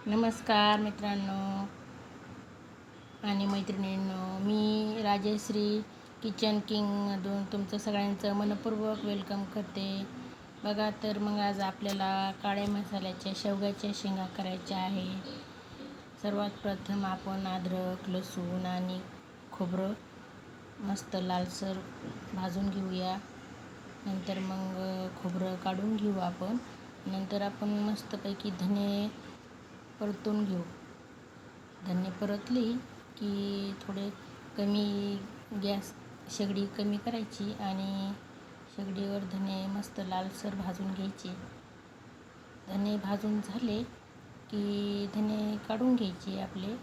नमस्कार मित्रांनो आणि मैत्रिणींनो, मी राजश्री किचन किंगमधून तुमचं सगळ्यांचं मनपूर्वक वेलकम करते. बघा तर मग आज आपल्याला काळ्या मसाल्याच्या शेवग्याच्या शेंगा करायच्या आहे. सर्वात प्रथम आपण अद्रक, लसूण आणि खोबरं मस्त लालसर भाजून घेऊया. नंतर मग खोबरं काढून घेऊ आपण. नंतर आपण मस्तपैकी धने परतून घेऊ. धने परतली की थोडे कमी गॅस शेगडी कमी करायची आणि शेगडीवर धने मस्त लालसर भाजून घ्यायचे. धने भाजून झाले की धने काढून घ्यायचे आपले.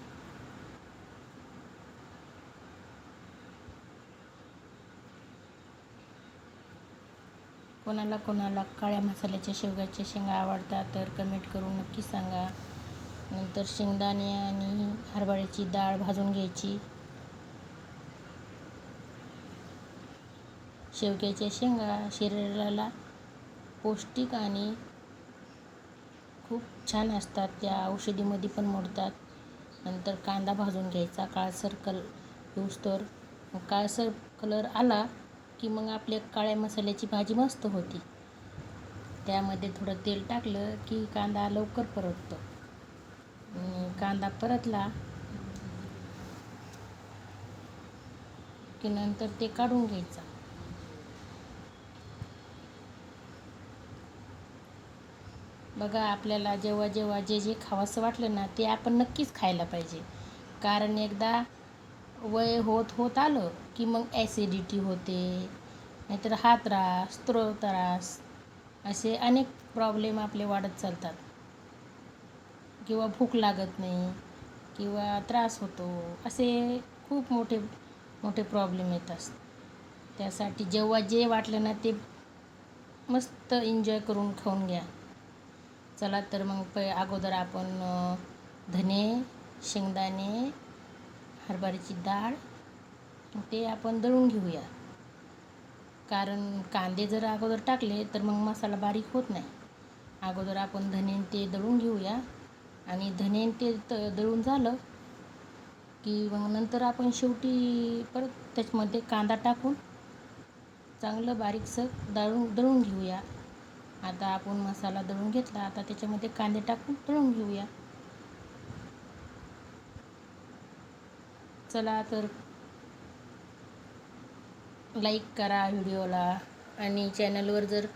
कोणाला कोणाला काळ्या मसाल्याच्या शेवग्याच्या शेंगा आवडतात तर कमेंट करून नक्की सांगा. नंतर शेंगदाणे आणि हरभऱ्याची डाळ भाजून घ्यायची. शेवग्याच्या शेंगा शरीराला पौष्टिक आणि खूप छान असतात. त्या औषधीमध्ये पण मोडतात. नंतर कांदा भाजून घ्यायचा काळसर येऊस्तोवर. काळसर कलर आला की मग आपल्या काळ्या मसाल्याची भाजी मस्त होती. त्यामध्ये थोडं तेल टाकलं की कांदा लवकर परततो. कांदा परतला की नंतर ते काढून घ्यायचा. बघा, आपल्याला जेव्हा जेव्हा जे खावंसं वाटलं ना ते आपण नक्कीच खायला पाहिजे. कारण एकदा वय होत आलं की मग ॲसिडिटी होते, नाहीतर हा त्रास, तो त्रास, असे अनेक प्रॉब्लेम आपले वाढत चालतात. किंवा भूक लागत नाही किंवा त्रास होतो, असे खूप मोठे मोठे प्रॉब्लेम येतात. त्यासाठी जेव्हा जे वाटलं ना ते मस्त एन्जॉय करून खाऊन घ्या. चला तर मग अगोदर आपण धने, शेंगदाणे, हरभऱ्याची डाळ ते आपण दळून घेऊया. कारण कांदे जर अगोदर टाकले तर मग मसाला बारीक होत नाही. अगोदर आपण धने ते दळून घेऊया आणि धने ते दळून झालं की मग नंतर आपण शेवटी परत त्याच्यामध्ये कांदा टाकून चांगलं बारीकसं दळून घेऊया. आता आपण मसाला दळून घेतला, आता त्याच्यामध्ये कांदे टाकून दळून घेऊया. चला तर लाईक करा व्हिडिओला आणि चॅनलवर जर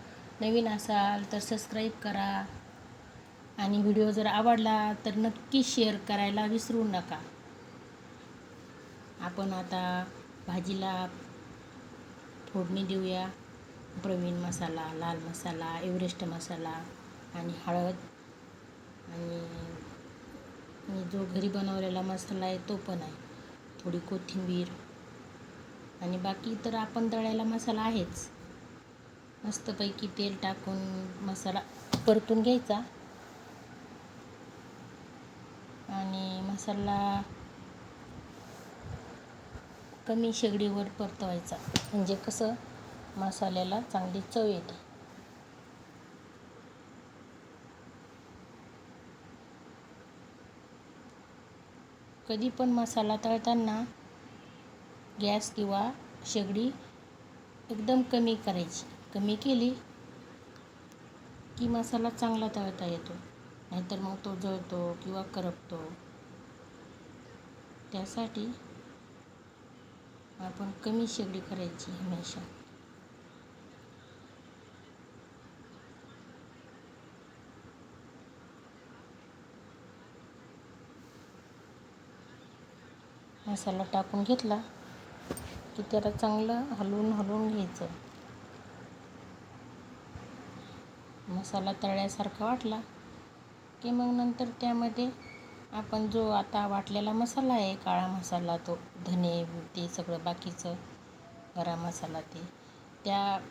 नवीन असाल तर सबस्क्राईब करा आणि व्हिडिओ जर आवडला तर नक्की शेअर करायला विसरू नका. आपण आता भाजीला फोडणी देऊया. प्रवीण मसाला, लाल मसाला, एव्हरेस्ट मसाला आणि हळद आणि जो घरी बनवलेला मसाला आहे तो पण आहे. थोडी कोथिंबीर आणि बाकी तर आपण दळायला मसाला आहेच. मस्तपैकी तेल टाकून मसाला परतून घ्यायचा आणि मसाला कमी शेगडीवर परतवायचा, म्हणजे कसं मसाल्याला चांगली चव येते. कधी पण मसाला तळताना गॅस किंवा शेगडी एकदम कमी करायची. कमी केली की मसाला चांगला तळता येतो, नाहीतर मग तो जळतो किंवा करपतो. त्यासाठी आपण कमी शेगडी करायची हमेशा. मसाला टाकून घेतला की त्याला चांगलं हलवून घ्यायचं. मसाला तळल्यासारखा वाटला की मग नंतर त्यामध्ये आपण जो आता वाटलेला मसाला आहे, काळा मसाला, तो धने ते सगळं बाकीचं गरम मसाला, ते त्यामध्ये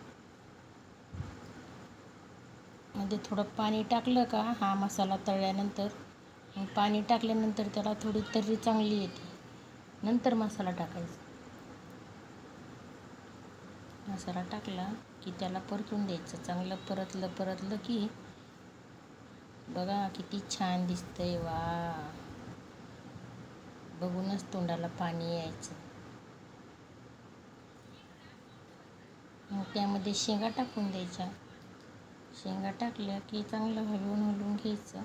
थोडं पाणी टाकलं का हा मसाला तळल्यानंतर पाणी टाकल्यानंतर त्याला थोडी तर्री चांगली येते. नंतर मसाला टाकायचा. मसाला टाकला की त्याला परतून द्यायचं. चांगलं परतलं की बघा किती छान दिसतंय. वा, बघूनच तोंडाला पाणी यायचं. मग त्यामध्ये शेंगा टाकून द्यायच्या. शेंगा टाकल्या की चांगलं हलवून हलवून घ्यायचं.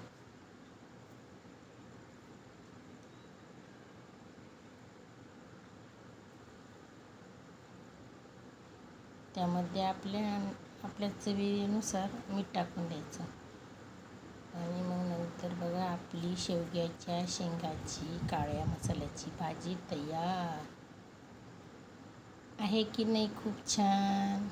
त्यामध्ये आपल्या चवीनुसार मीठ टाकून द्यायचं. आणि मग नंतर बघा आपली शेवग्याच्या शेंगाची काळ्या मसाल्याची भाजी तयार आहे की नाही. खूप छान.